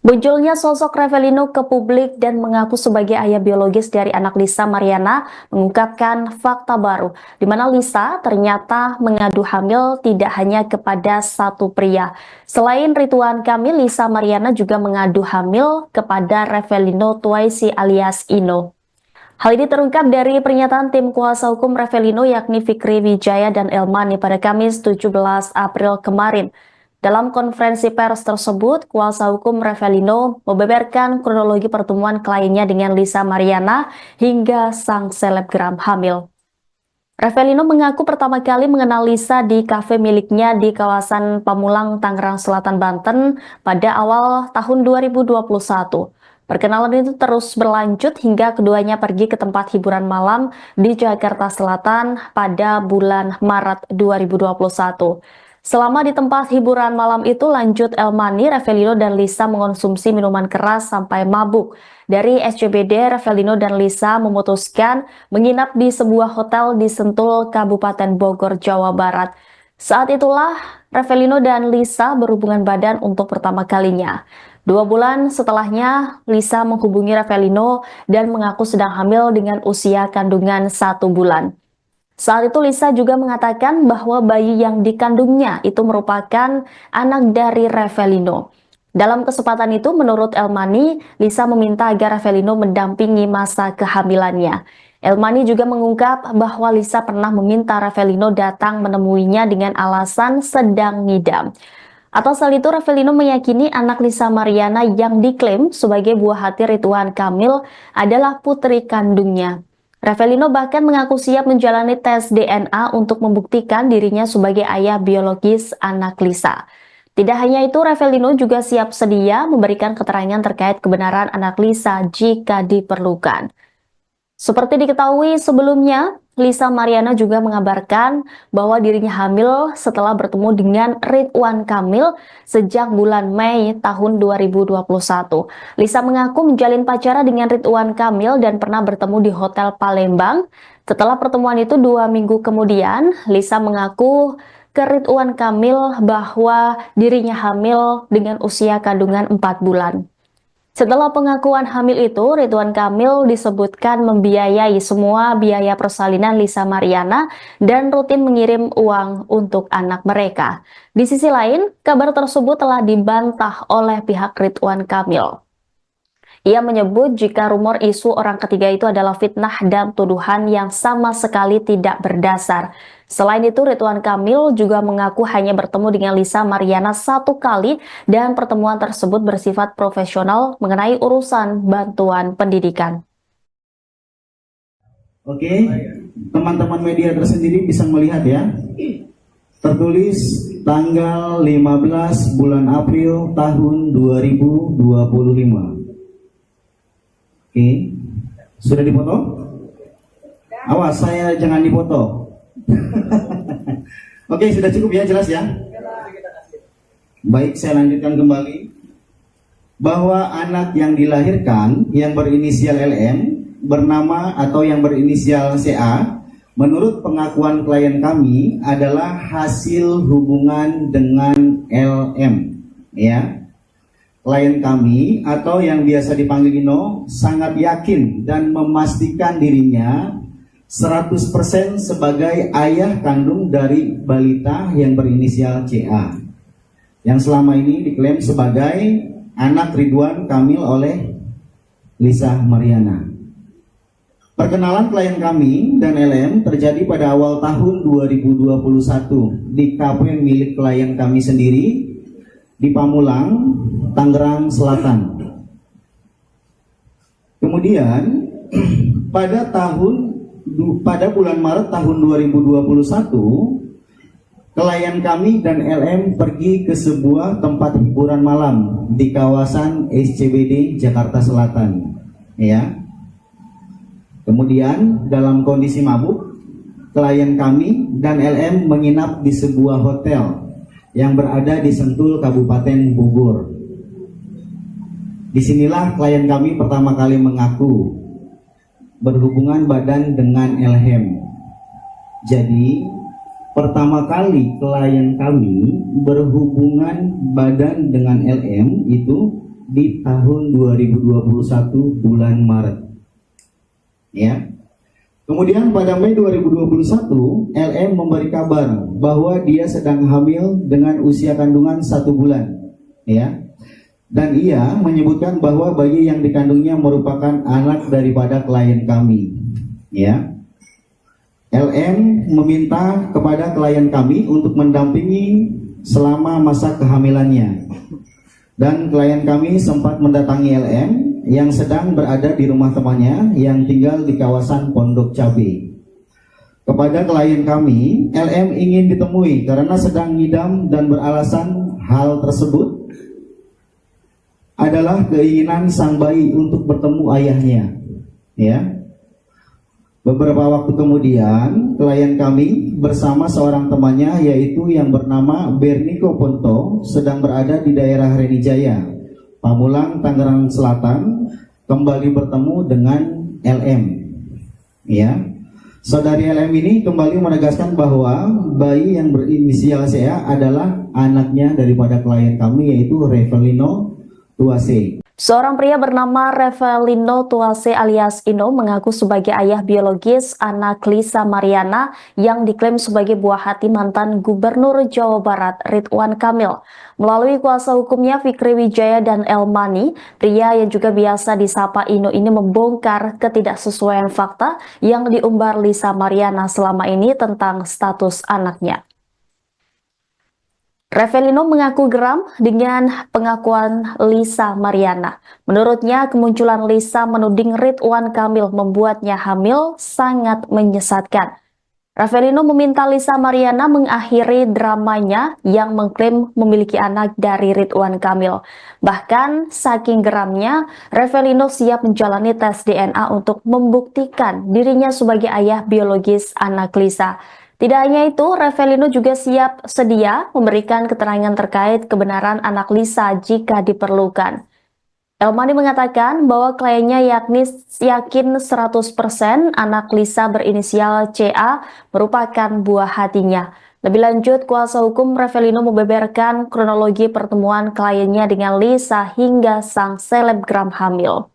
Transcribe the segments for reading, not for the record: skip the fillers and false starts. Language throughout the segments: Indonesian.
Munculnya sosok Revelino ke publik dan mengaku sebagai ayah biologis dari anak Lisa Mariana mengungkapkan fakta baru, di mana Lisa ternyata mengadu hamil tidak hanya kepada satu pria. Selain Ridwan Kamil, Lisa Mariana juga mengadu hamil kepada Revelino Tuaisi alias Ino. Hal ini terungkap dari pernyataan tim kuasa hukum Revelino yakni Fikri Wijaya dan Elmani pada Kamis 17 April kemarin. Dalam konferensi pers tersebut, kuasa hukum Revelino membeberkan kronologi pertemuan kliennya dengan Lisa Mariana hingga sang selebgram hamil. Revelino mengaku pertama kali mengenal Lisa di kafe miliknya di kawasan Pamulang, Tangerang Selatan, Banten pada awal tahun 2021. Perkenalan itu terus berlanjut hingga keduanya pergi ke tempat hiburan malam di Jakarta Selatan pada bulan Maret 2021. Selama di tempat hiburan malam itu, lanjut Elmani, Revelino dan Lisa mengonsumsi minuman keras sampai mabuk. Dari SCBD, Revelino dan Lisa memutuskan menginap di sebuah hotel di Sentul, Kabupaten Bogor, Jawa Barat. Saat itulah Revelino dan Lisa berhubungan badan untuk pertama kalinya. 2 bulan setelahnya, Lisa menghubungi Revelino dan mengaku sedang hamil dengan usia kandungan 1 bulan. Saat itu Lisa juga mengatakan bahwa bayi yang dikandungnya itu merupakan anak dari Revelino. Dalam kesempatan itu, menurut Elmani, Lisa meminta agar Revelino mendampingi masa kehamilannya. Elmani juga mengungkap bahwa Lisa pernah meminta Revelino datang menemuinya dengan alasan sedang ngidam. Atas hal itu, Revelino meyakini anak Lisa Mariana yang diklaim sebagai buah hati Ridwan Kamil adalah putri kandungnya. Revelino bahkan mengaku siap menjalani tes DNA untuk membuktikan dirinya sebagai ayah biologis anak Lisa. Tidak hanya itu, Revelino juga siap sedia memberikan keterangan terkait kebenaran anak Lisa jika diperlukan. Seperti diketahui sebelumnya, Lisa Mariana juga mengabarkan bahwa dirinya hamil setelah bertemu dengan Ridwan Kamil sejak bulan Mei tahun 2021. Lisa mengaku menjalin pacaran dengan Ridwan Kamil dan pernah bertemu di Hotel Palembang. Setelah pertemuan itu 2 minggu kemudian, Lisa mengaku ke Ridwan Kamil bahwa dirinya hamil dengan usia kandungan 4 bulan. Setelah pengakuan hamil itu, Ridwan Kamil disebutkan membiayai semua biaya persalinan Lisa Mariana dan rutin mengirim uang untuk anak mereka. Di sisi lain, kabar tersebut telah dibantah oleh pihak Ridwan Kamil. Ia menyebut jika rumor isu orang ketiga itu adalah fitnah dan tuduhan yang sama sekali tidak berdasar. Selain itu, Ridwan Kamil juga mengaku hanya bertemu dengan Lisa Mariana 1 kali dan pertemuan tersebut bersifat profesional mengenai urusan bantuan pendidikan. Oke, teman-teman media tersendiri bisa melihat ya. Tertulis tanggal 15 bulan April tahun 2025. Oke, sudah dipoto? Awas, saya jangan dipoto. Oke, sudah cukup ya, jelas ya? Baik, saya lanjutkan kembali. Bahwa anak yang dilahirkan yang berinisial LM bernama atau yang berinisial CA, menurut pengakuan klien kami adalah hasil hubungan dengan LM, ya. Klien kami atau yang biasa dipanggil Ino sangat yakin dan memastikan dirinya 100% sebagai ayah kandung dari balita yang berinisial CA yang selama ini diklaim sebagai anak Ridwan Kamil oleh Lisa Mariana. Perkenalan klien kami dan LM terjadi pada awal tahun 2021 di kafe milik klien kami sendiri di Pamulang, Tangerang Selatan. Kemudian pada bulan Maret tahun 2021, klien kami dan LM pergi ke sebuah tempat hiburan malam di kawasan SCBD Jakarta Selatan, ya. Kemudian dalam kondisi mabuk, klien kami dan LM menginap di sebuah hotel yang berada di Sentul, Kabupaten Bogor. Disinilah klien kami pertama kali mengaku berhubungan badan dengan LM. Jadi pertama kali klien kami berhubungan badan dengan LM itu di tahun 2021 bulan Maret. Ya. Kemudian pada Mei 2021, LM memberi kabar bahwa dia sedang hamil dengan usia kandungan 1 bulan. Ya. Dan ia menyebutkan bahwa bayi yang dikandungnya merupakan anak daripada klien kami. Ya. LM meminta kepada klien kami untuk mendampingi selama masa kehamilannya. Dan klien kami sempat mendatangi LM yang sedang berada di rumah temannya yang tinggal di kawasan Pondok Cabe. Kepada klien kami, LM ingin ditemui karena sedang ngidam dan beralasan hal tersebut adalah keinginan sang bayi untuk bertemu ayahnya. Ya. Beberapa waktu kemudian, klien kami bersama seorang temannya yaitu yang bernama Berniko Ponto sedang berada di daerah Renijaya, Pamulang, Tangerang Selatan, kembali bertemu dengan LM. Ya. Saudari LM ini kembali menegaskan bahwa bayi yang berinisial CA adalah anaknya daripada klien kami yaitu Revelino Tuase. Seorang pria bernama Revelino Tuase alias Ino mengaku sebagai ayah biologis anak Lisa Mariana yang diklaim sebagai buah hati mantan Gubernur Jawa Barat Ridwan Kamil. Melalui kuasa hukumnya Fikri Wijaya dan Elmani, pria yang juga biasa disapa Ino ini membongkar ketidaksesuaian fakta yang diumbar Lisa Mariana selama ini tentang status anaknya. Revelino mengaku geram dengan pengakuan Lisa Mariana. Menurutnya, kemunculan Lisa menuding Ridwan Kamil membuatnya hamil sangat menyesatkan. Revelino meminta Lisa Mariana mengakhiri dramanya yang mengklaim memiliki anak dari Ridwan Kamil. Bahkan, saking geramnya, Revelino siap menjalani tes DNA untuk membuktikan dirinya sebagai ayah biologis anak Lisa. Tidak hanya itu, Revelino juga siap sedia memberikan keterangan terkait kebenaran anak Lisa jika diperlukan. Elmani mengatakan bahwa kliennya yakin 100% anak Lisa berinisial CA merupakan buah hatinya. Lebih lanjut, kuasa hukum Revelino membeberkan kronologi pertemuan kliennya dengan Lisa hingga sang selebgram hamil.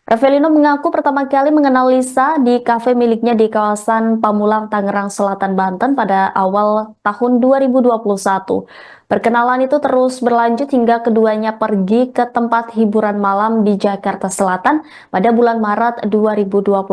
Revelino mengaku pertama kali mengenal Lisa di kafe miliknya di kawasan Pamulang, Tangerang Selatan, Banten pada awal tahun 2021. Perkenalan itu terus berlanjut hingga keduanya pergi ke tempat hiburan malam di Jakarta Selatan pada bulan Maret 2021.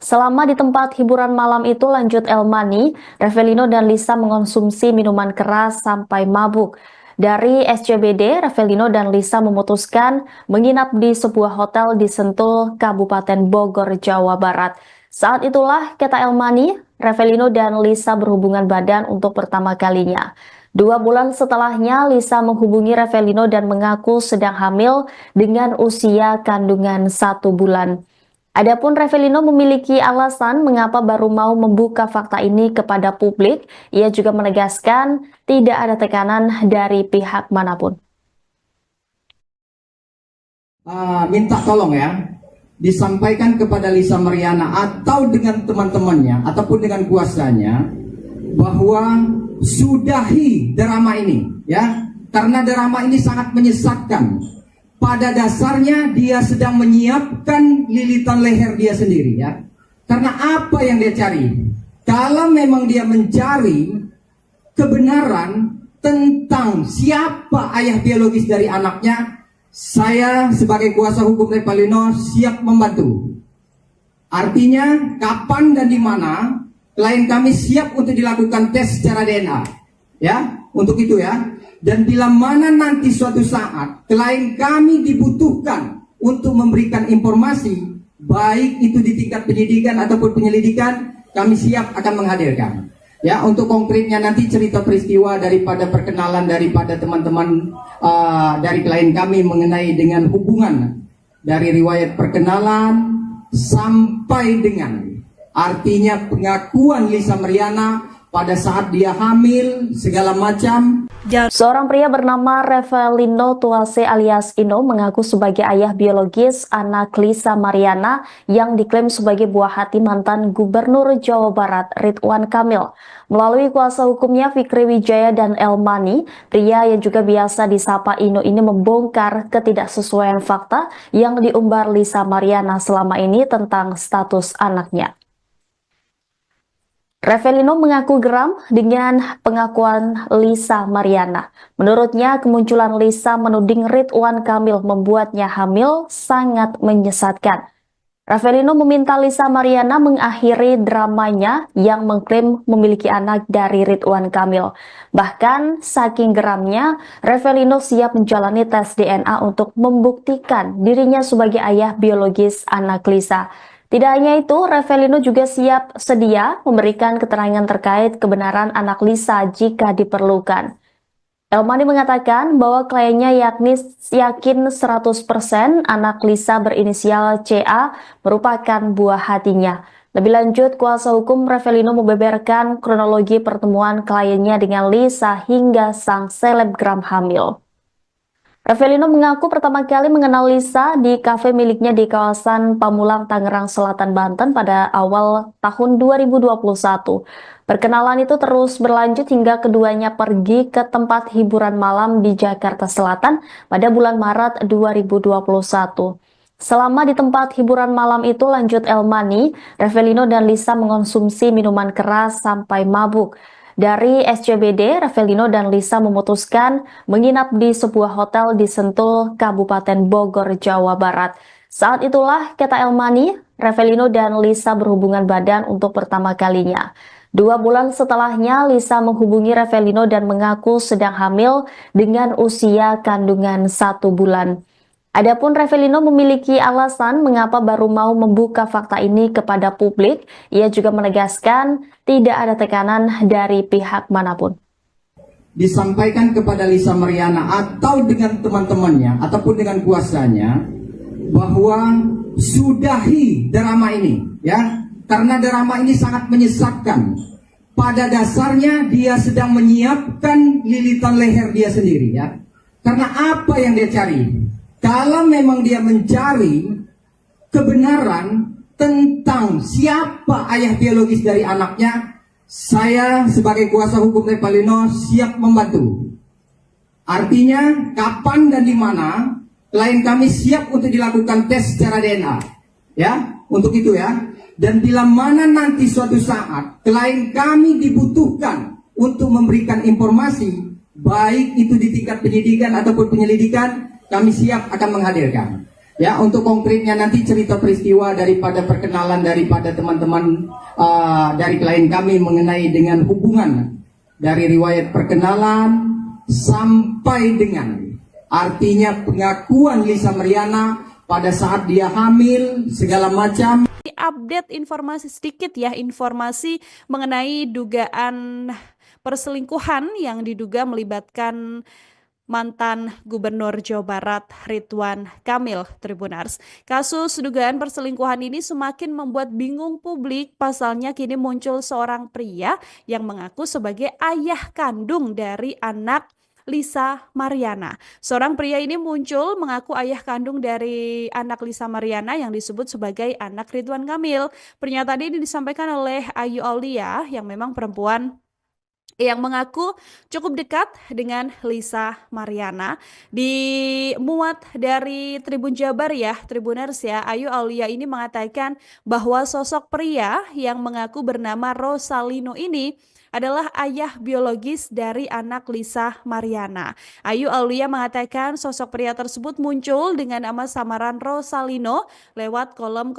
Selama di tempat hiburan malam itu, lanjut Elmani, Revelino dan Lisa mengonsumsi minuman keras sampai mabuk. Dari SCBD, Revelino dan Lisa memutuskan menginap di sebuah hotel di Sentul, Kabupaten Bogor, Jawa Barat. Saat itulah, kata Elmani, Revelino dan Lisa berhubungan badan untuk pertama kalinya. 2 bulan setelahnya, Lisa menghubungi Revelino dan mengaku sedang hamil dengan usia kandungan 1 bulan. Adapun Revelino memiliki alasan mengapa baru mau membuka fakta ini kepada publik. Ia juga menegaskan tidak ada tekanan dari pihak manapun. Minta tolong ya, disampaikan kepada Lisa Mariana atau dengan teman-temannya ataupun dengan kuasanya bahwa sudahi drama ini ya, karena drama ini sangat menyesatkan. Pada dasarnya dia sedang menyiapkan lilitan leher dia sendiri ya. Karena apa yang dia cari? Kalau memang dia mencari kebenaran tentang siapa ayah biologis dari anaknya, saya sebagai kuasa hukum Revelino siap membantu. Artinya kapan dan di mana klien kami siap untuk dilakukan tes secara DNA. Ya, untuk itu ya. Dan bila mana nanti suatu saat klien kami dibutuhkan untuk memberikan informasi, baik itu di tingkat penyidikan ataupun penyelidikan, kami siap akan menghadirkan. Ya, untuk konkretnya nanti cerita peristiwa daripada perkenalan daripada teman-teman dari klien kami mengenai dengan hubungan dari riwayat perkenalan sampai dengan artinya pengakuan Lisa Mariana pada saat dia hamil segala macam. Seorang pria bernama Revelino Tuase alias Ino mengaku sebagai ayah biologis anak Lisa Mariana yang diklaim sebagai buah hati mantan Gubernur Jawa Barat Ridwan Kamil. Melalui kuasa hukumnya Fikri Wijaya dan Elmani, pria yang juga biasa disapa Ino ini membongkar ketidaksesuaian fakta yang diumbar Lisa Mariana selama ini tentang status anaknya. Revelino mengaku geram dengan pengakuan Lisa Mariana. Menurutnya, kemunculan Lisa menuding Ridwan Kamil membuatnya hamil sangat menyesatkan. Revelino meminta Lisa Mariana mengakhiri dramanya yang mengklaim memiliki anak dari Ridwan Kamil. Bahkan, saking geramnya, Revelino siap menjalani tes DNA untuk membuktikan dirinya sebagai ayah biologis anak Lisa. Tidak hanya itu, Revelino juga siap sedia memberikan keterangan terkait kebenaran anak Lisa jika diperlukan. Elmani mengatakan bahwa kliennya yakin 100% anak Lisa berinisial CA merupakan buah hatinya. Lebih lanjut, kuasa hukum Revelino membeberkan kronologi pertemuan kliennya dengan Lisa hingga sang selebgram hamil. Revelino mengaku pertama kali mengenal Lisa di kafe miliknya di kawasan Pamulang, Tangerang Selatan, Banten pada awal tahun 2021. Perkenalan itu terus berlanjut hingga keduanya pergi ke tempat hiburan malam di Jakarta Selatan pada bulan Maret 2021. Selama di tempat hiburan malam itu, lanjut Elmani, Revelino dan Lisa mengonsumsi minuman keras sampai mabuk. Dari SCBD, Revelino dan Lisa memutuskan menginap di sebuah hotel di Sentul, Kabupaten Bogor, Jawa Barat. Saat itulah, kata Elmani, Revelino dan Lisa berhubungan badan untuk pertama kalinya. 2 bulan setelahnya, Lisa menghubungi Revelino dan mengaku sedang hamil dengan usia kandungan 1 bulan. Adapun Revelino memiliki alasan mengapa baru mau membuka fakta ini kepada publik. Ia juga menegaskan tidak ada tekanan dari pihak manapun. Disampaikan kepada Lisa Mariana atau dengan teman-temannya ataupun dengan kuasanya bahwa sudahi drama ini, ya, karena drama ini sangat menyesatkan. Pada dasarnya dia sedang menyiapkan lilitan leher dia sendiri, ya. Karena apa yang dia cari? Kalau memang dia mencari kebenaran tentang siapa ayah biologis dari anaknya, saya sebagai kuasa hukum Revelino siap membantu. Artinya kapan dan di mana klien kami siap untuk dilakukan tes secara DNA, ya, untuk itu ya. Dan bila mana nanti suatu saat klien kami dibutuhkan untuk memberikan informasi, baik itu di tingkat penyidikan ataupun penyelidikan, kami siap akan menghadirkan. Ya, untuk konkretnya nanti cerita peristiwa daripada perkenalan daripada teman-teman dari klien kami mengenai dengan hubungan dari riwayat perkenalan sampai dengan artinya pengakuan Lisa Mariana pada saat dia hamil segala macam. Update informasi sedikit ya, informasi mengenai dugaan perselingkuhan yang diduga melibatkan mantan Gubernur Jawa Barat Ridwan Kamil, Tribunars. Kasus dugaan perselingkuhan ini semakin membuat bingung publik. Pasalnya kini muncul seorang pria yang mengaku sebagai ayah kandung dari anak Lisa Mariana. Seorang pria ini muncul mengaku ayah kandung dari anak Lisa Mariana yang disebut sebagai anak Ridwan Kamil. Pernyataan ini disampaikan oleh Ayu Aulia yang memang perempuan yang mengaku cukup dekat dengan Lisa Mariana. Dimuat dari Tribun Jabar ya, Tribuners ya, Ayu Aulia ini mengatakan bahwa sosok pria yang mengaku bernama Rosalino ini adalah ayah biologis dari anak Lisa Mariana. Ayu Aulia mengatakan sosok pria tersebut muncul dengan nama samaran Rosalino lewat kolom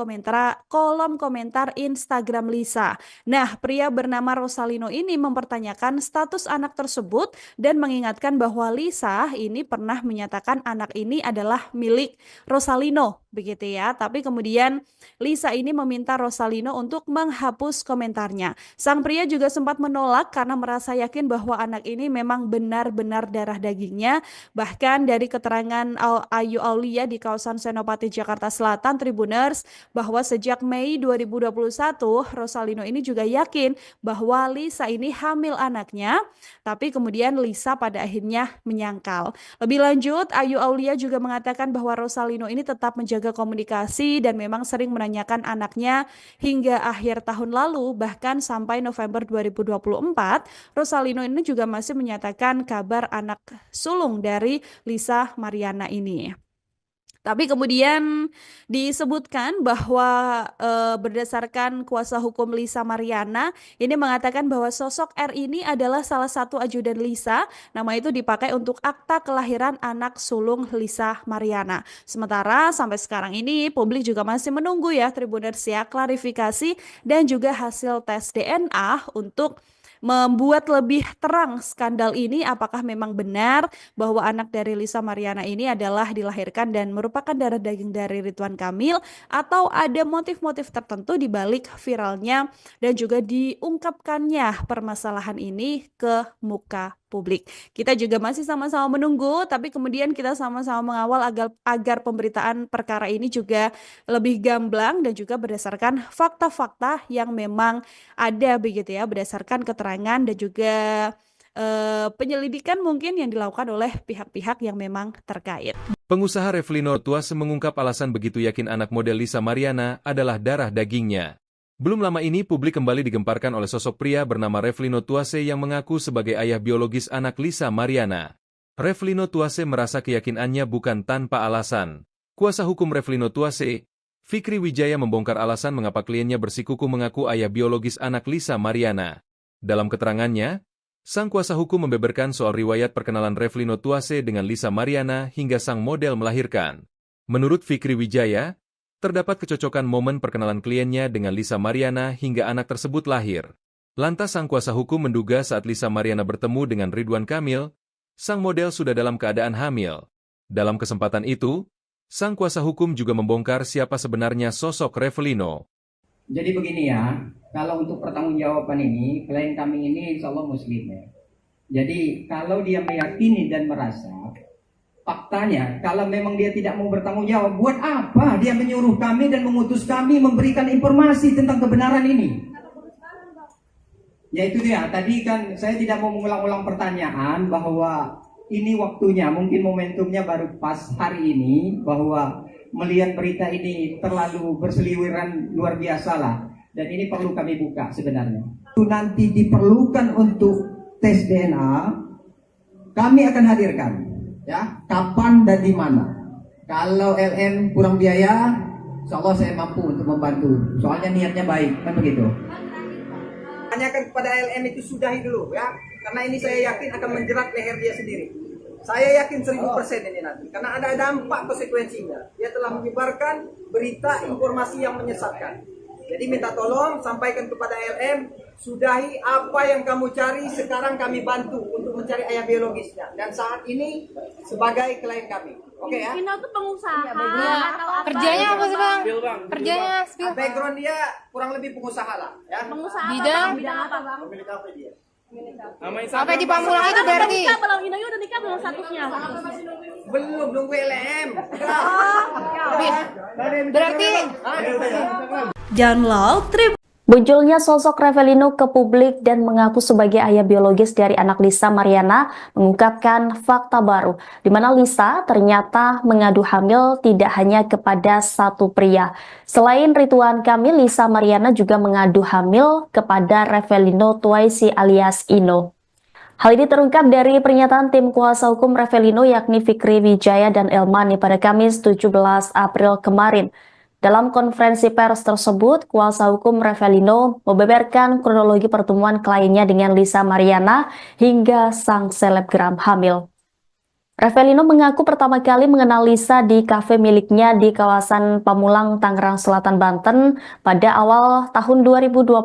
komentar Instagram Lisa. Nah, pria bernama Rosalino ini mempertanyakan status anak tersebut dan mengingatkan bahwa Lisa ini pernah menyatakan anak ini adalah milik Rosalino, begitu ya. Tapi kemudian Lisa ini meminta Rosalino untuk menghapus komentarnya. Sang pria juga sempat menolak menolak karena merasa yakin bahwa anak ini memang benar-benar darah dagingnya. Bahkan dari keterangan Ayu Aulia di kawasan Senopati Jakarta Selatan, Tribuners, bahwa sejak Mei 2021 Rosalino ini juga yakin bahwa Lisa ini hamil anaknya, tapi kemudian Lisa pada akhirnya menyangkal. Lebih lanjut, Ayu Aulia juga mengatakan bahwa Rosalino ini tetap menjaga komunikasi dan memang sering menanyakan anaknya hingga akhir tahun lalu, bahkan sampai November 2024, Rosalino ini juga masih menyatakan kabar anak sulung dari Lisa Mariana ini. Tapi kemudian disebutkan bahwa berdasarkan kuasa hukum Lisa Mariana ini mengatakan bahwa sosok R ini adalah salah satu ajudan Lisa. Nama itu dipakai untuk akta kelahiran anak sulung Lisa Mariana. Sementara sampai sekarang ini publik juga masih menunggu ya Tribuners ya klarifikasi dan juga hasil tes DNA untuk membuat lebih terang skandal ini, apakah memang benar bahwa anak dari Lisa Mariana ini adalah dilahirkan dan merupakan darah daging dari Ridwan Kamil, atau ada motif-motif tertentu di balik viralnya dan juga diungkapkannya permasalahan ini ke muka publik. Kita juga masih sama-sama menunggu, tapi kemudian kita sama-sama mengawal agar pemberitaan perkara ini juga lebih gamblang dan juga berdasarkan fakta-fakta yang memang ada begitu ya, berdasarkan keterangan dan juga penyelidikan mungkin yang dilakukan oleh pihak-pihak yang memang terkait. Pengusaha Revlino Tuase mengungkap alasan begitu yakin anak model Lisa Mariana adalah darah dagingnya. Belum lama ini publik kembali digemparkan oleh sosok pria bernama Revlino Tuase yang mengaku sebagai ayah biologis anak Lisa Mariana. Revlino Tuase merasa keyakinannya bukan tanpa alasan. Kuasa hukum Revlino Tuase, Fikri Wijaya, membongkar alasan mengapa kliennya bersikukuh mengaku ayah biologis anak Lisa Mariana. Dalam keterangannya, sang kuasa hukum membeberkan soal riwayat perkenalan Revlino Tuase dengan Lisa Mariana hingga sang model melahirkan. Menurut Fikri Wijaya, terdapat kecocokan momen perkenalan kliennya dengan Lisa Mariana hingga anak tersebut lahir. Lantas sang kuasa hukum menduga saat Lisa Mariana bertemu dengan Ridwan Kamil, sang model sudah dalam keadaan hamil. Dalam kesempatan itu, sang kuasa hukum juga membongkar siapa sebenarnya sosok Revlino. Jadi begini ya, kalau untuk pertanggungjawaban ini, klien kami ini insya Allah muslim ya. Jadi kalau dia meyakini dan merasa, faktanya kalau memang dia tidak mau bertanggung jawab, buat apa dia menyuruh kami dan mengutus kami memberikan informasi tentang kebenaran ini? Ya itu dia, tadi kan saya tidak mau mengulang-ulang pertanyaan bahwa ini waktunya, mungkin momentumnya baru pas hari ini, bahwa melihat berita ini terlalu berseliweran luar biasa lah. Dan ini perlu kami buka sebenarnya. Itu nanti diperlukan untuk tes DNA, kami akan hadirkan. Ya, kapan dan di mana. Kalau LM kurang biaya, insya Allah saya mampu untuk membantu. Soalnya niatnya baik, kan begitu. Tanyakan kepada LM itu sudahi dulu ya, karena ini saya yakin akan menjerat leher dia sendiri. Saya yakin 1000% ini nanti, karena ada dampak konsekuensinya. Dia telah menyebarkan berita informasi yang menyesatkan. Jadi minta tolong sampaikan kepada LM, sudahi apa yang kamu cari, sekarang kami bantu untuk mencari ayah biologisnya. Dan saat ini sebagai klien kami. Oke ya? Vino tuh pengusaha atau apa? Kerjanya apa sih bang? Kerjanya spill. Background dia kurang lebih pengusaha lah. Ya? Pengusaha Bidang apa bang? Pemilik kafe dia. Apa di Pamulang itu berarti? Nikah belum Vino udah nikah belum statusnya? Belum, nunggu LM. Berarti Download Munculnya sosok Revlino ke publik dan mengaku sebagai ayah biologis dari anak Lisa Mariana mengungkapkan fakta baru, di mana Lisa ternyata mengadu hamil tidak hanya kepada satu pria. Selain Ridwan Kamil, Lisa Mariana juga mengadu hamil kepada Revlino Tuase alias Ino. Hal ini terungkap dari pernyataan tim kuasa hukum Revlino yakni Fikri Wijaya dan Elmani pada Kamis 17 April kemarin. Dalam konferensi pers tersebut, kuasa hukum Revlino membeberkan kronologi pertemuan kliennya dengan Lisa Mariana hingga sang selebgram hamil. Revlino mengaku pertama kali mengenal Lisa di kafe miliknya di kawasan Pamulang, Tangerang Selatan, Banten pada awal tahun 2021.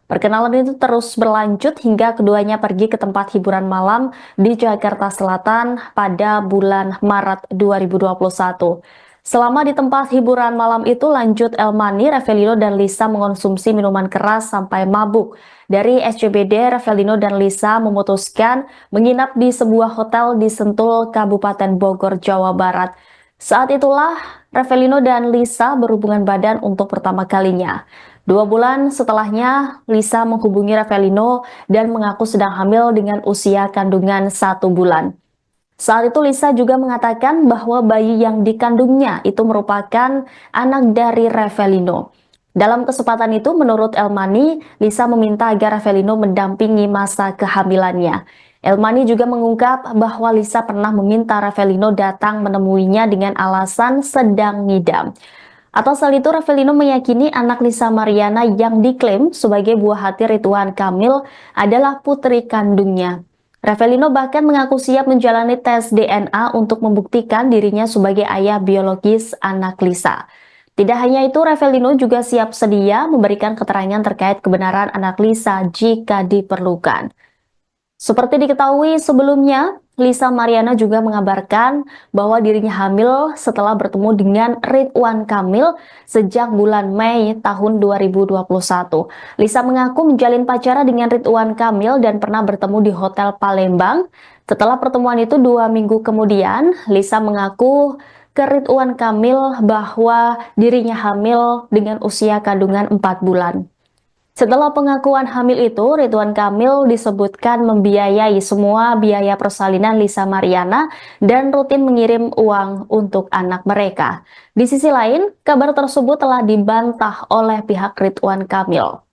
Perkenalan itu terus berlanjut hingga keduanya pergi ke tempat hiburan malam di Jakarta Selatan pada bulan Maret 2021. Selama di tempat hiburan malam itu, lanjut Elmani, Revelino, dan Lisa mengonsumsi minuman keras sampai mabuk. Dari SCBD, Revelino dan Lisa memutuskan menginap di sebuah hotel di Sentul, Kabupaten Bogor, Jawa Barat. Saat itulah Revelino dan Lisa berhubungan badan untuk pertama kalinya. 2 bulan setelahnya, Lisa menghubungi Revelino dan mengaku sedang hamil dengan usia kandungan 1 bulan. Saat itu Lisa juga mengatakan bahwa bayi yang dikandungnya itu merupakan anak dari Revelino. Dalam kesempatan itu, menurut Elmani, Lisa meminta agar Revelino mendampingi masa kehamilannya. Elmani juga mengungkap bahwa Lisa pernah meminta Revelino datang menemuinya dengan alasan sedang ngidam. Atas hal itu, Revelino meyakini anak Lisa Mariana yang diklaim sebagai buah hati Ridwan Kamil adalah putri kandungnya. Revelino bahkan mengaku siap menjalani tes DNA untuk membuktikan dirinya sebagai ayah biologis anak Lisa. Tidak hanya itu, Revelino juga siap sedia memberikan keterangan terkait kebenaran anak Lisa jika diperlukan. Seperti diketahui sebelumnya, Lisa Mariana juga mengabarkan bahwa dirinya hamil setelah bertemu dengan Ridwan Kamil sejak bulan Mei tahun 2021. Lisa mengaku menjalin pacaran dengan Ridwan Kamil dan pernah bertemu di Hotel Palembang. Setelah pertemuan itu 2 minggu kemudian, Lisa mengaku ke Ridwan Kamil bahwa dirinya hamil dengan usia kandungan 4 bulan. Setelah pengakuan hamil itu, Ridwan Kamil disebutkan membiayai semua biaya persalinan Lisa Mariana dan rutin mengirim uang untuk anak mereka. Di sisi lain, kabar tersebut telah dibantah oleh pihak Ridwan Kamil.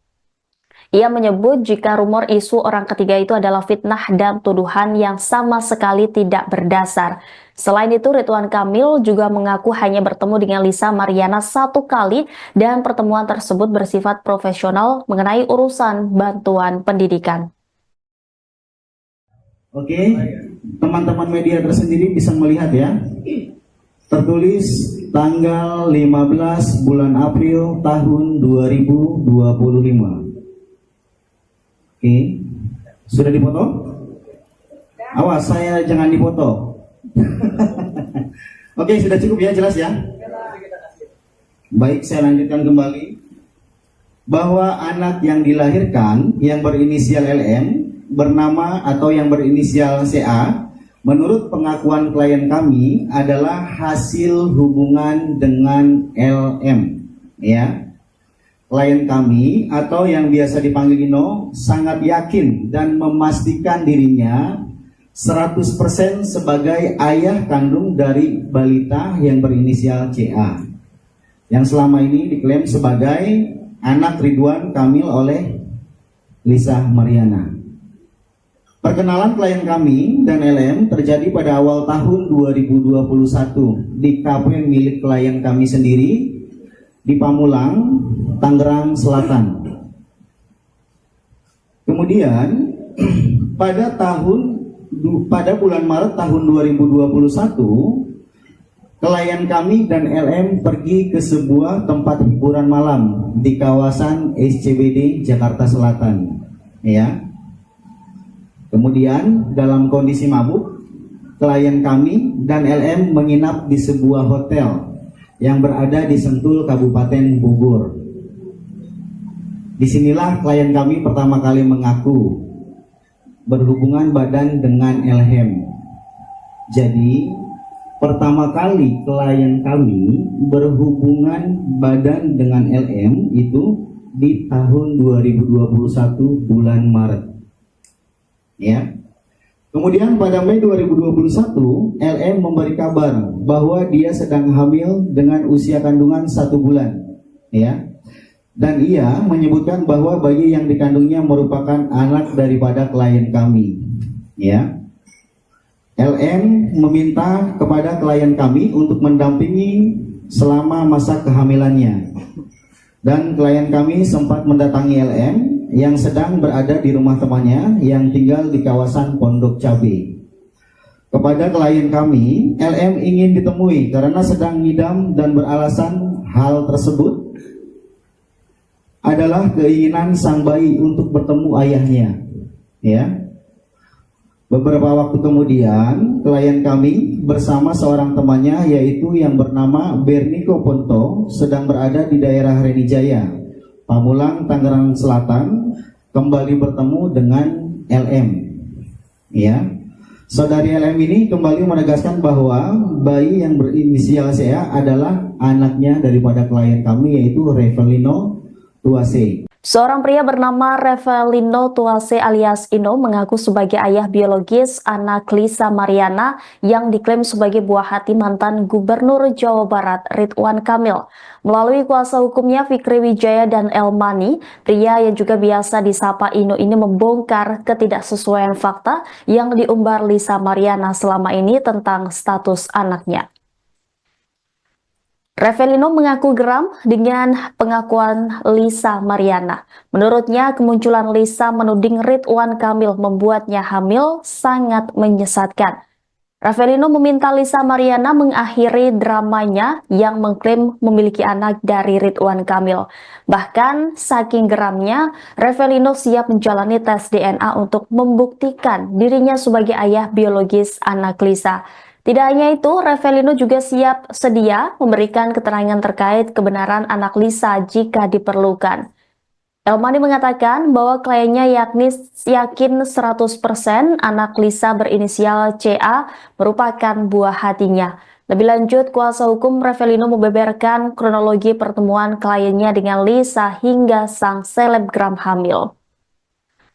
Ia menyebut jika rumor isu orang ketiga itu adalah fitnah dan tuduhan yang sama sekali tidak berdasar. Selain itu, Ridwan Kamil juga mengaku hanya bertemu dengan Lisa Mariana 1 kali dan pertemuan tersebut bersifat profesional mengenai urusan bantuan pendidikan. Oke, teman-teman media tersendiri bisa melihat ya. Tertulis tanggal 15 bulan April tahun 2025. Oke, sudah dipoto? Awas, saya jangan dipoto. Oke, sudah cukup ya, jelas ya? Baik, saya lanjutkan kembali. Bahwa anak yang dilahirkan yang berinisial LM bernama atau yang berinisial CA, menurut pengakuan klien kami adalah hasil hubungan dengan LM, ya. Klien kami atau yang biasa dipanggil Ino sangat yakin dan memastikan dirinya 100% sebagai ayah kandung dari balita yang berinisial CA yang selama ini diklaim sebagai anak Ridwan Kamil oleh Lisa Mariana. Perkenalan klien kami dan LM terjadi pada awal tahun 2021 di kafe milik klien kami sendiri di Pamulang, Tangerang Selatan. Kemudian pada bulan Maret tahun 2021, klien kami dan LM pergi ke sebuah tempat hiburan malam di kawasan SCBD Jakarta Selatan, ya. Kemudian dalam kondisi mabuk, klien kami dan LM menginap di sebuah hotel yang berada di Sentul, Kabupaten Bogor. Disinilah klien kami pertama kali mengaku berhubungan badan dengan LM. Jadi pertama kali klien kami berhubungan badan dengan LM itu di tahun 2021 bulan Maret, ya. Kemudian pada Mei 2021, LM memberi kabar bahwa dia sedang hamil dengan usia kandungan 1 bulan, ya. Dan ia menyebutkan bahwa bayi yang dikandungnya merupakan anak daripada klien kami, ya. LM meminta kepada klien kami untuk mendampingi selama masa kehamilannya. Dan klien kami sempat mendatangi LM yang sedang berada di rumah temannya yang tinggal di kawasan Pondok Cabe. Kepada klien kami, LM ingin ditemui karena sedang ngidam dan beralasan hal tersebut adalah keinginan sang bayi untuk bertemu ayahnya, ya. Beberapa waktu kemudian, klien kami bersama seorang temannya yaitu yang bernama Berniko Ponto sedang berada di daerah Renijaya, Pamulang, Tangerang Selatan, kembali bertemu dengan LM. Ya, saudari LM ini kembali menegaskan bahwa bayi yang berinisial CA adalah anaknya daripada klien kami yaitu Revelino Tuase. Seorang pria bernama Revelino Tuase alias Ino mengaku sebagai ayah biologis anak Lisa Mariana yang diklaim sebagai buah hati mantan Gubernur Jawa Barat Ridwan Kamil. Melalui kuasa hukumnya Fikri Wijaya dan Elmani, pria yang juga biasa disapa Ino ini membongkar ketidaksesuaian fakta yang diumbar Lisa Mariana selama ini tentang status anaknya. Revelino mengaku geram dengan pengakuan Lisa Mariana. Menurutnya, kemunculan Lisa menuding Ridwan Kamil membuatnya hamil sangat menyesatkan. Revelino meminta Lisa Mariana mengakhiri dramanya yang mengklaim memiliki anak dari Ridwan Kamil. Bahkan, saking geramnya, Revelino siap menjalani tes DNA untuk membuktikan dirinya sebagai ayah biologis anak Lisa. Tidak hanya itu, Revelino juga siap sedia memberikan keterangan terkait kebenaran anak Lisa jika diperlukan. Elmani mengatakan bahwa kliennya yakin 100% anak Lisa berinisial CA merupakan buah hatinya. Lebih lanjut, kuasa hukum Revelino membeberkan kronologi pertemuan kliennya dengan Lisa hingga sang selebgram hamil.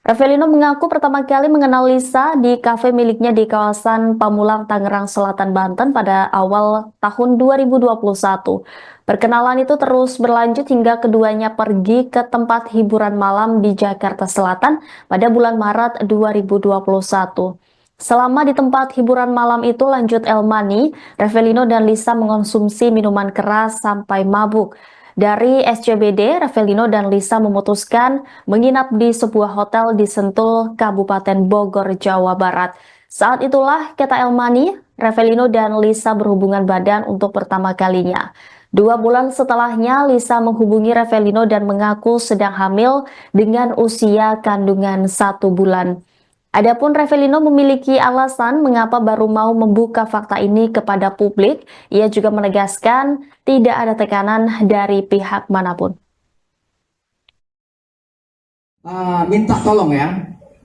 Revelino mengaku pertama kali mengenal Lisa di kafe miliknya di kawasan Pamulang, Tangerang Selatan, Banten pada awal tahun 2021. Perkenalan itu terus berlanjut hingga keduanya pergi ke tempat hiburan malam di Jakarta Selatan pada bulan Maret 2021. Selama di tempat hiburan malam itu, lanjut Elmani, Revelino dan Lisa mengonsumsi minuman keras sampai mabuk. Dari SCBD, Revelino dan Lisa memutuskan menginap di sebuah hotel di Sentul, Kabupaten Bogor, Jawa Barat. Saat itulah, kata Elmani, Revelino dan Lisa berhubungan badan untuk pertama kalinya. 2 bulan setelahnya, Lisa menghubungi Revelino dan mengaku sedang hamil dengan usia kandungan 1 bulan. Adapun Revelino memiliki alasan mengapa baru mau membuka fakta ini kepada publik. Ia juga menegaskan tidak ada tekanan dari pihak manapun. Minta tolong ya,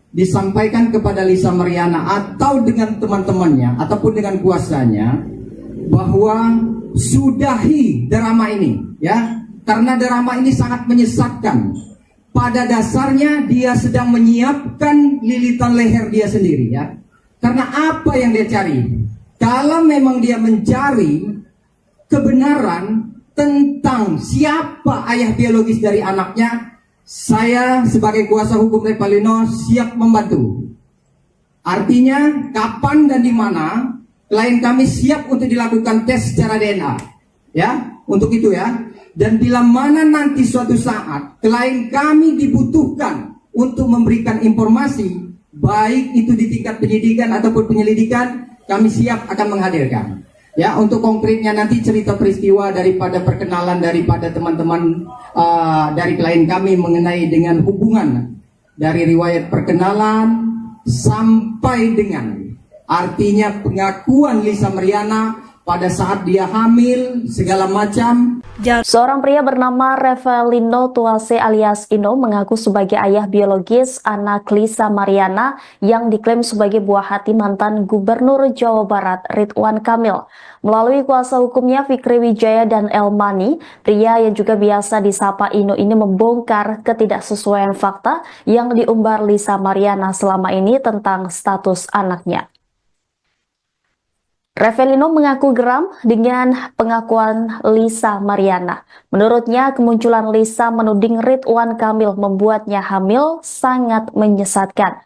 disampaikan kepada Lisa Mariana atau dengan teman-temannya ataupun dengan kuasanya bahwa sudahi drama ini ya, karena drama ini sangat menyesatkan. Pada dasarnya dia sedang menyiapkan lilitan leher dia sendiri ya. Karena apa yang dia cari? Kalau memang dia mencari kebenaran tentang siapa ayah biologis dari anaknya, saya sebagai kuasa hukum Revelino siap membantu. Artinya kapan dan di mana klien kami siap untuk dilakukan tes secara DNA. Ya, untuk itu ya. Dan bila mana nanti suatu saat klien kami dibutuhkan untuk memberikan informasi, baik itu di tingkat penyidikan ataupun penyelidikan, kami siap akan menghadirkan. Ya, untuk konkretnya nanti cerita peristiwa daripada perkenalan daripada teman-teman dari klien kami mengenai dengan hubungan dari riwayat perkenalan sampai dengan artinya pengakuan Lisa Mariana pada saat dia hamil segala macam. Seorang pria bernama Revelino Tuase alias Ino mengaku sebagai ayah biologis anak Lisa Mariana yang diklaim sebagai buah hati mantan Gubernur Jawa Barat Ridwan Kamil. Melalui kuasa hukumnya Fikri Wijaya dan Elmani, pria yang juga biasa disapa Ino ini membongkar ketidaksesuaian fakta yang diumbar Lisa Mariana selama ini tentang status anaknya. Revelino mengaku geram dengan pengakuan Lisa Mariana. Menurutnya, kemunculan Lisa menuding Ridwan Kamil membuatnya hamil sangat menyesatkan.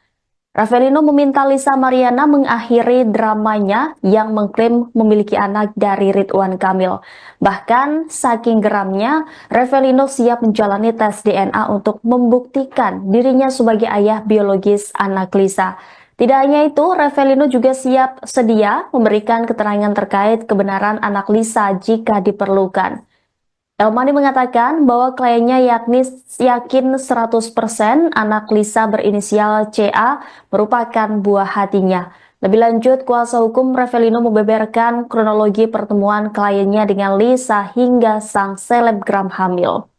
Revelino meminta Lisa Mariana mengakhiri dramanya yang mengklaim memiliki anak dari Ridwan Kamil. Bahkan, saking geramnya, Revelino siap menjalani tes DNA untuk membuktikan dirinya sebagai ayah biologis anak Lisa. Tidak hanya itu, Revelino juga siap sedia memberikan keterangan terkait kebenaran anak Lisa jika diperlukan. Elmani mengatakan bahwa kliennya yakin 100% anak Lisa berinisial CA merupakan buah hatinya. Lebih lanjut, kuasa hukum Revelino membeberkan kronologi pertemuan kliennya dengan Lisa hingga sang selebgram hamil.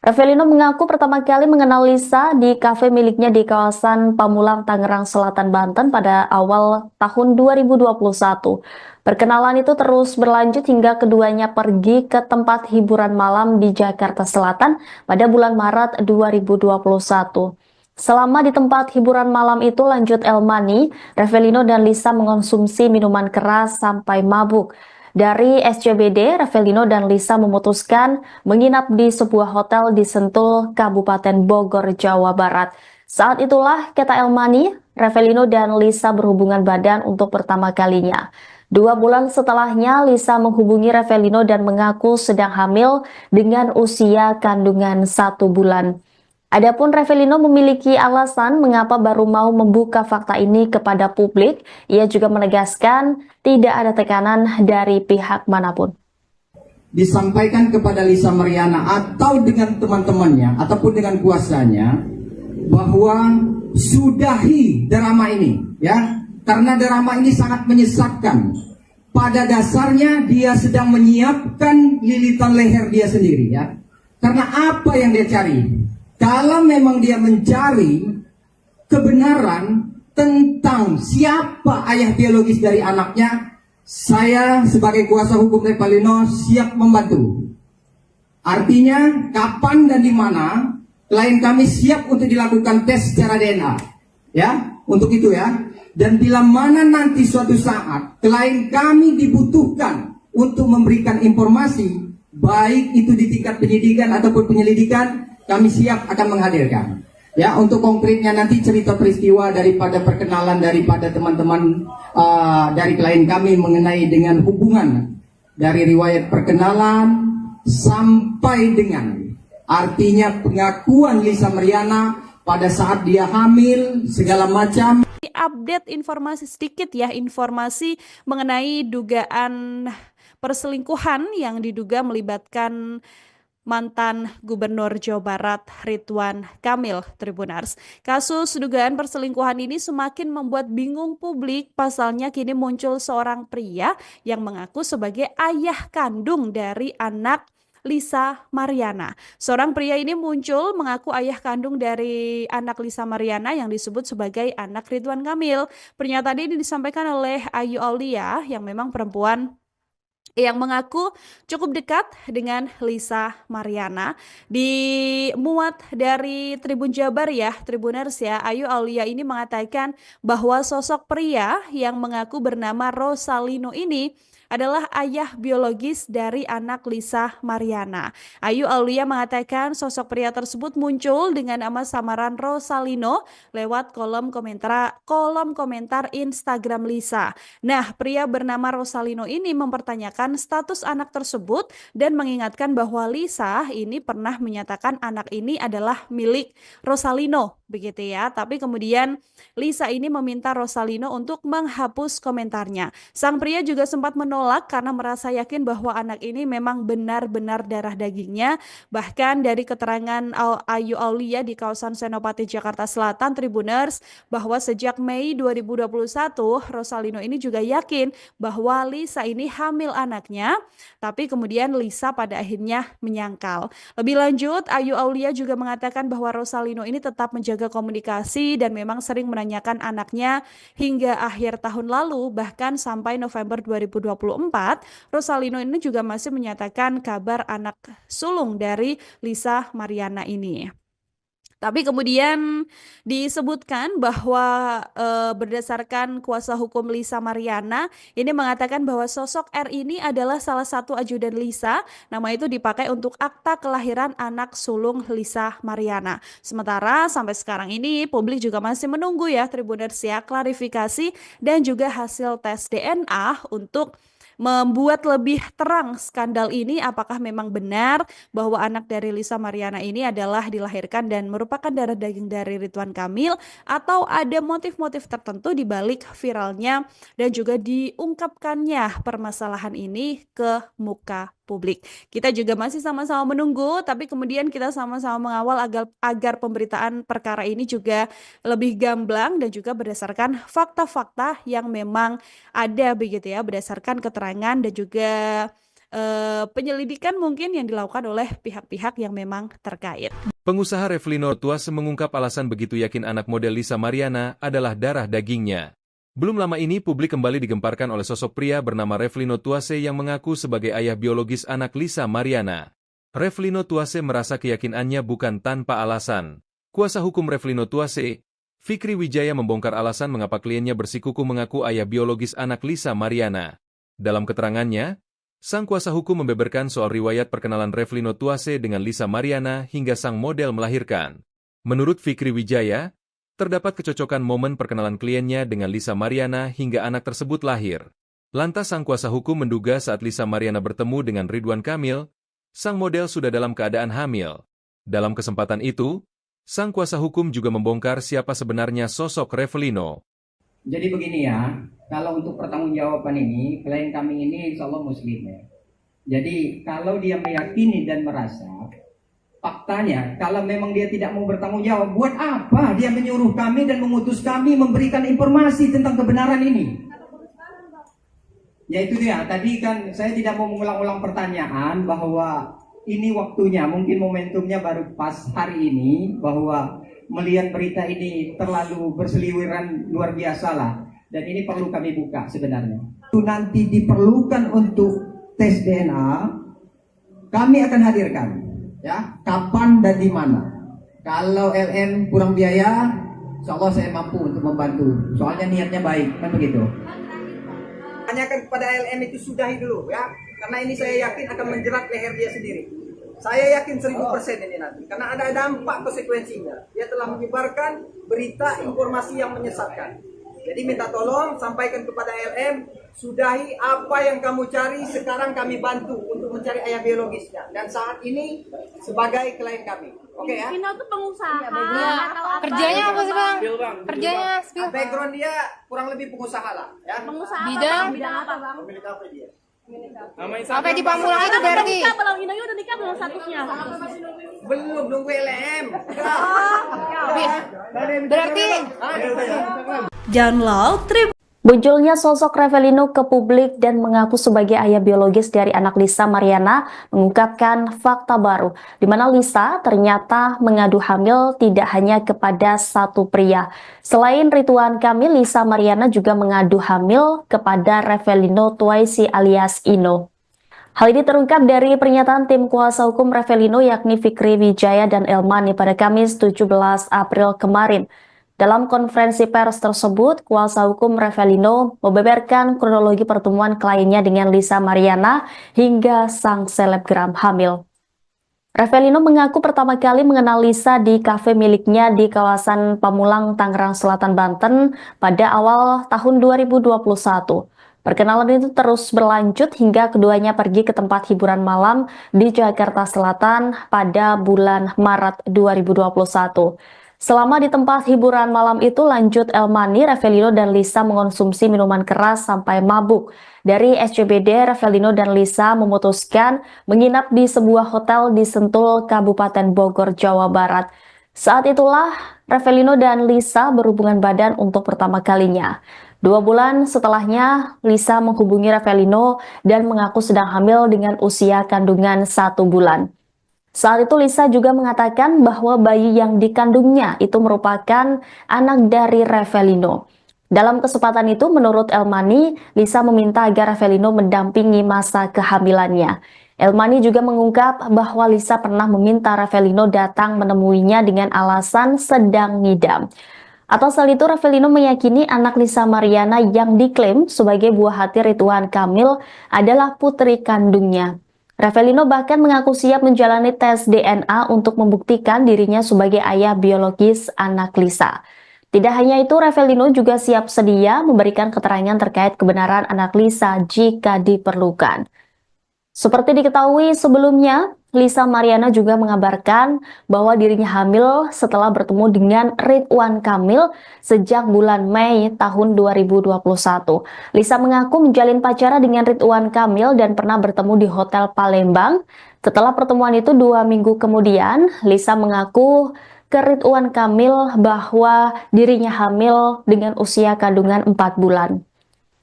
Revelino mengaku pertama kali mengenal Lisa di kafe miliknya di kawasan Pamulang, Tangerang Selatan, Banten pada awal tahun 2021. Perkenalan itu terus berlanjut hingga keduanya pergi ke tempat hiburan malam di Jakarta Selatan pada bulan Maret 2021. Selama di tempat hiburan malam itu, lanjut Elmani, Revelino dan Lisa mengonsumsi minuman keras sampai mabuk. Dari SCBD, Revelino dan Lisa memutuskan menginap di sebuah hotel di Sentul, Kabupaten Bogor, Jawa Barat. Saat itulah, kata Elmani, Revelino dan Lisa berhubungan badan untuk pertama kalinya. 2 bulan setelahnya, Lisa menghubungi Revelino dan mengaku sedang hamil dengan usia kandungan 1 bulan. Adapun Revelino memiliki alasan mengapa baru mau membuka fakta ini kepada publik. Ia juga menegaskan tidak ada tekanan dari pihak manapun. Disampaikan kepada Lisa Mariana atau dengan teman-temannya ataupun dengan kuasanya bahwa sudahi drama ini, ya, karena drama ini sangat menyesatkan. Pada dasarnya dia sedang menyiapkan lilitan leher dia sendiri, ya. Karena apa yang dia cari? Kalau memang dia mencari kebenaran tentang siapa ayah biologis dari anaknya, saya sebagai kuasa hukum Revelino siap membantu. Artinya kapan dan di mana klien kami siap untuk dilakukan tes secara DNA, ya, untuk itu ya. Dan bila mana nanti suatu saat klien kami dibutuhkan untuk memberikan informasi, baik itu di tingkat penyidikan ataupun penyelidikan, kami siap akan menghadirkan. Ya, untuk konkretnya nanti cerita peristiwa daripada perkenalan daripada teman-teman dari klien kami mengenai dengan hubungan dari riwayat perkenalan sampai dengan artinya pengakuan Lisa Mariana pada saat dia hamil segala macam. Update informasi sedikit ya, informasi mengenai dugaan perselingkuhan yang diduga melibatkan mantan Gubernur Jawa Barat Ridwan Kamil, Tribuners. Kasus dugaan perselingkuhan ini semakin membuat bingung publik. Pasalnya kini muncul seorang pria yang mengaku sebagai ayah kandung dari anak Lisa Mariana. Seorang pria ini muncul mengaku ayah kandung dari anak Lisa Mariana yang disebut sebagai anak Ridwan Kamil. Pernyataan ini disampaikan oleh Ayu Aulia yang memang perempuan yang mengaku cukup dekat dengan Lisa Mariana. Dimuat dari Tribun Jabar ya, Tribuners ya, Ayu Aulia ini mengatakan bahwa sosok pria yang mengaku bernama Rosalino ini adalah ayah biologis dari anak Lisa Mariana. Ayu Aulia mengatakan sosok pria tersebut muncul dengan nama samaran Rosalino lewat kolom komentar Instagram Lisa. Nah, pria bernama Rosalino ini mempertanyakan status anak tersebut dan mengingatkan bahwa Lisa ini pernah menyatakan anak ini adalah milik Rosalino, begitu ya. Tapi kemudian Lisa ini meminta Rosalino untuk menghapus komentarnya. Sang pria juga sempat menolak karena merasa yakin bahwa anak ini memang benar-benar darah dagingnya. Bahkan dari keterangan Ayu Aulia di kawasan Senopati Jakarta Selatan, Tribuners, bahwa sejak Mei 2021 Rosalino ini juga yakin bahwa Lisa ini hamil anaknya, tapi kemudian Lisa pada akhirnya menyangkal. Lebih lanjut, Ayu Aulia juga mengatakan bahwa Rosalino ini tetap menjaga komunikasi dan memang sering menanyakan anaknya hingga akhir tahun lalu, bahkan sampai November 2024, Rosalino ini juga masih menyatakan kabar anak sulung dari Lisa Mariana ini. Tapi kemudian disebutkan bahwa berdasarkan kuasa hukum Lisa Mariana ini mengatakan bahwa sosok R ini adalah salah satu ajudan Lisa. Nama itu dipakai untuk akta kelahiran anak sulung Lisa Mariana. Sementara sampai sekarang ini publik juga masih menunggu ya Tribuners ya klarifikasi dan juga hasil tes DNA untuk membuat lebih terang skandal ini, apakah memang benar bahwa anak dari Lisa Mariana ini adalah dilahirkan dan merupakan darah daging dari Ridwan Kamil, atau ada motif-motif tertentu di balik viralnya dan juga diungkapkannya permasalahan ini ke muka publik. Kita juga masih sama-sama menunggu, tapi kemudian kita sama-sama mengawal agar pemberitaan perkara ini juga lebih gamblang dan juga berdasarkan fakta-fakta yang memang ada begitu ya, berdasarkan keterangan dan juga penyelidikan mungkin yang dilakukan oleh pihak-pihak yang memang terkait. Pengusaha Revelino Tuase mengungkap alasan begitu yakin anak model Lisa Mariana adalah darah dagingnya. Belum lama ini publik kembali digemparkan oleh sosok pria bernama Revelino Tuase yang mengaku sebagai ayah biologis anak Lisa Mariana. Revelino Tuase merasa keyakinannya bukan tanpa alasan. Kuasa hukum Revelino Tuase, Fikri Wijaya, membongkar alasan mengapa kliennya bersikukuh mengaku ayah biologis anak Lisa Mariana. Dalam keterangannya, sang kuasa hukum membeberkan soal riwayat perkenalan Revelino Tuase dengan Lisa Mariana hingga sang model melahirkan. Menurut Fikri Wijaya, terdapat kecocokan momen perkenalan kliennya dengan Lisa Mariana hingga anak tersebut lahir. Lantas sang kuasa hukum menduga saat Lisa Mariana bertemu dengan Ridwan Kamil, sang model sudah dalam keadaan hamil. Dalam kesempatan itu, sang kuasa hukum juga membongkar siapa sebenarnya sosok Revelino. Jadi begini ya, kalau untuk pertanggungjawaban ini, klien kami ini insya Allah muslim ya. Jadi kalau dia meyakini dan merasa, faktanya kalau memang dia tidak mau bertanggung jawab, buat apa dia menyuruh kami dan mengutus kami memberikan informasi tentang kebenaran ini? Ya itu dia, tadi kan saya tidak mau mengulang-ulang pertanyaan bahwa ini waktunya, mungkin momentumnya baru pas hari ini, bahwa melihat berita ini terlalu berseliweran luar biasa lah. Dan ini perlu kami buka sebenarnya. Itu nanti diperlukan untuk tes DNA, kami akan hadirkan. Ya, kapan dan di mana. Kalau LM kurang biaya, insya Allah saya mampu untuk membantu. Soalnya niatnya baik, kan begitu. Tanyakan kepada LM itu sudahi dulu ya, karena ini saya yakin akan menjerat leher dia sendiri. Saya yakin 1000% ini nanti, karena ada dampak konsekuensinya. Dia telah menyebarkan berita informasi yang menyesatkan. Jadi minta tolong sampaikan kepada LM, sudahi apa yang kamu cari, sekarang kami bantu untuk mencari ayah biologisnya. Dan saat ini sebagai klien kami. Oke ya? Vino tuh pengusaha Ya, atau apa? kerjanya apa sih bang? Kerjanya spill. Background dia kurang lebih pengusaha lah. Ya. Pengusaha Bidang? apa? Bidang apa bang? Pemilik kafe dia. Sampai di Pamulang itu berarti. Nikah belum? Inoyo udah nikah belum statusnya? Belum, nunggu LM. Berarti Download Munculnya sosok Revelino ke publik dan mengaku sebagai ayah biologis dari anak Lisa Mariana mengungkapkan fakta baru, di mana Lisa ternyata mengadu hamil tidak hanya kepada satu pria. Selain Ridwan Kamil, Lisa Mariana juga mengadu hamil kepada Revelino Tuase alias Ino. Hal ini terungkap dari pernyataan tim kuasa hukum Revelino yakni Fikri Wijaya dan Elmani pada Kamis 17 April kemarin. Dalam konferensi pers tersebut, kuasa hukum Revelino membeberkan kronologi pertemuan kliennya dengan Lisa Mariana hingga sang selebgram hamil. Revelino mengaku pertama kali mengenal Lisa di kafe miliknya di kawasan Pamulang, Tangerang Selatan, Banten pada awal tahun 2021. Perkenalan itu terus berlanjut hingga keduanya pergi ke tempat hiburan malam di Jakarta Selatan pada bulan Maret 2021. Selama di tempat hiburan malam itu, lanjut Elmani, Revelino dan Lisa mengonsumsi minuman keras sampai mabuk. Dari SCBD, Revelino dan Lisa memutuskan menginap di sebuah hotel di Sentul, Kabupaten Bogor, Jawa Barat. Saat itulah Revelino dan Lisa berhubungan badan untuk pertama kalinya. 2 bulan setelahnya, Lisa menghubungi Revelino dan mengaku sedang hamil dengan usia kandungan 1 bulan. Saat itu Lisa juga mengatakan bahwa bayi yang dikandungnya itu merupakan anak dari Revelino. Dalam kesempatan itu, menurut Elmani, Lisa meminta agar Revelino mendampingi masa kehamilannya. Elmani juga mengungkap bahwa Lisa pernah meminta Revelino datang menemuinya dengan alasan sedang ngidam. Atas hal itu, Revelino meyakini anak Lisa Mariana yang diklaim sebagai buah hati Ridwan Kamil adalah putri kandungnya. Revelino bahkan mengaku siap menjalani tes DNA untuk membuktikan dirinya sebagai ayah biologis anak Lisa. Tidak hanya itu, Revelino juga siap sedia memberikan keterangan terkait kebenaran anak Lisa jika diperlukan. Seperti diketahui sebelumnya, Lisa Mariana juga mengabarkan bahwa dirinya hamil setelah bertemu dengan Ridwan Kamil sejak bulan Mei tahun 2021. Lisa mengaku menjalin pacaran dengan Ridwan Kamil dan pernah bertemu di Hotel Palembang. Setelah pertemuan itu 2 minggu kemudian, Lisa mengaku ke Ridwan Kamil bahwa dirinya hamil dengan usia kandungan 4 bulan.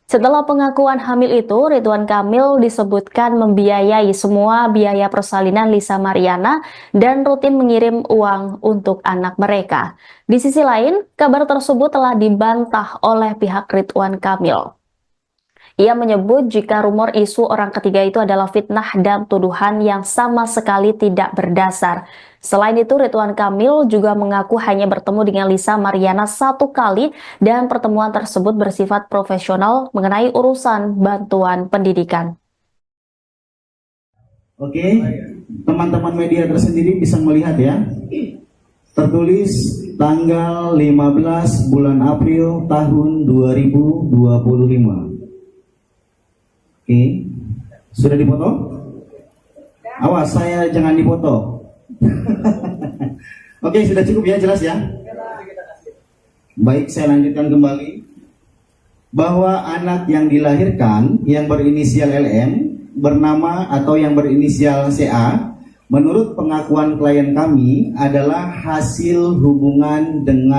Setelah pengakuan hamil itu, Ridwan Kamil disebutkan membiayai semua biaya persalinan Lisa Mariana dan rutin mengirim uang untuk anak mereka. Di sisi lain, kabar tersebut telah dibantah oleh pihak Ridwan Kamil. Ia menyebut jika rumor isu orang ketiga itu adalah fitnah dan tuduhan yang sama sekali tidak berdasar. Selain itu, Ridwan Kamil juga mengaku hanya bertemu dengan Lisa Mariana 1 kali dan pertemuan tersebut bersifat profesional mengenai urusan bantuan pendidikan. Oke, teman-teman media tersendiri bisa melihat ya. Tertulis tanggal 15 bulan April tahun 2025. Oke, sudah dipoto? Awas, saya jangan dipoto. Oke, sudah cukup ya, jelas ya? Baik, saya lanjutkan kembali. Bahwa anak yang dilahirkan yang berinisial LM bernama atau yang berinisial CA, menurut pengakuan klien kami adalah hasil hubungan dengan